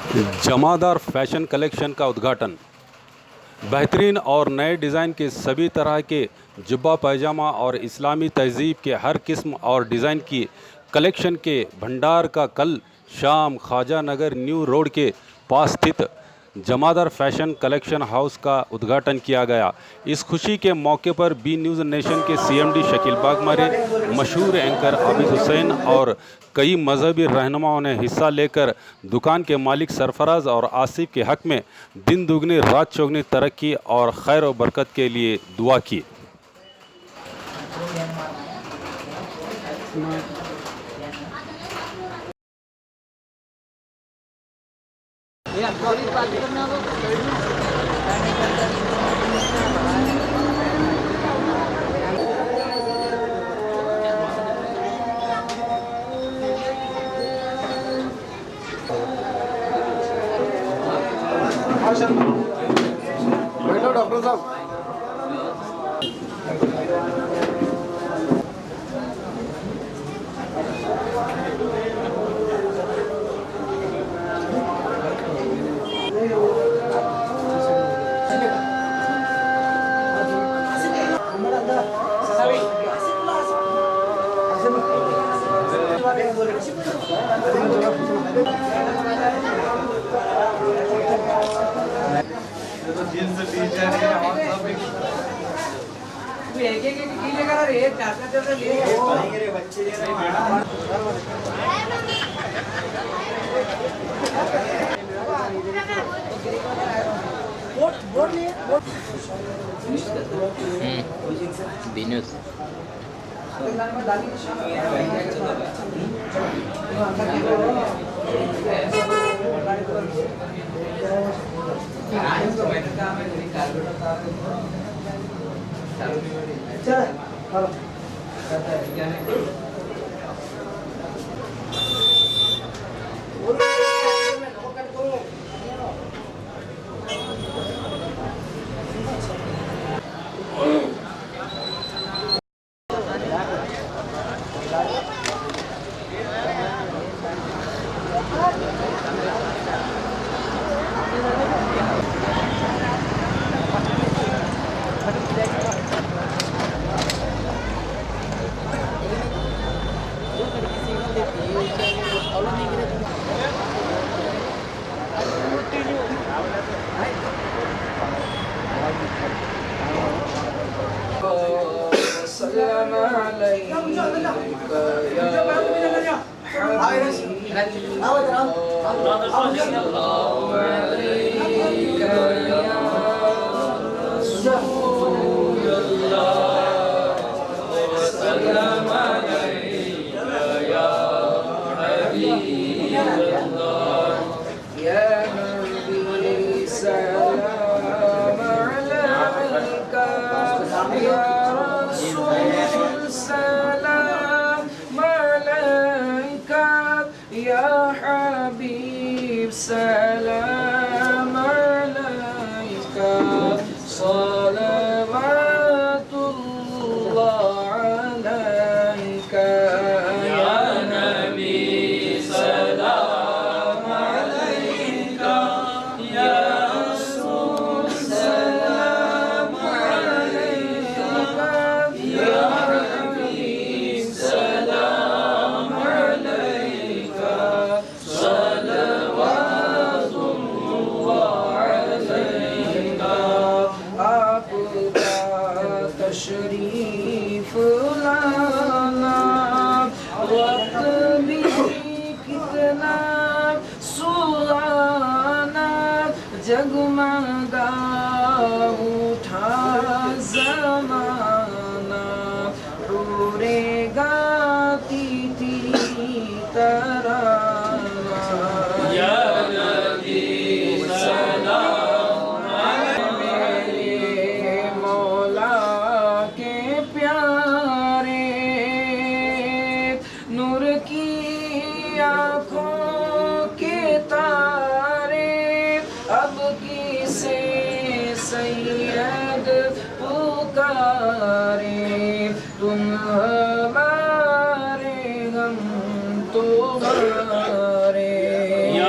जमादार fashion collection का उद्घाटन। बेहतरीन और नए डिज़ाइन के सभी तरह के जुब्बा पैजामा और इस्लामी तहज़ीब के हर किस्म और डिज़ाइन की कलेक्शन के भंडार का कल शाम ख्वाजा नगर न्यू रोड के पास स्थित जमादार फैशन कलेक्शन हाउस का उद्घाटन किया गया। इस खुशी के मौके पर बी न्यूज़ नेशन के CMD शकील बागमारे, मशहूर एंकर आबिद हुसैन और कई मजहबी रहनुमाओं ने हिस्सा लेकर दुकान के मालिक सरफराज और आसिफ के हक में दिन दुगनी रात चौगनी तरक्की और खैर व बरकत के लिए दुआ की। बैठो डॉक्टर साहब। Bnewsnation. सलाम अलैका सलावतुल्लाह अलैका या नबी सलाम अलैका या रसूल सलाम अलैका या हबीब सलाम अलैका तशरीफ लाना वक्त भी कितना सुहाना जगमगा उठा ज़माना पूरे गाती थी तराना या नबी सलाम सैयद पुकारे तुम हमारे हम तुम्हारे या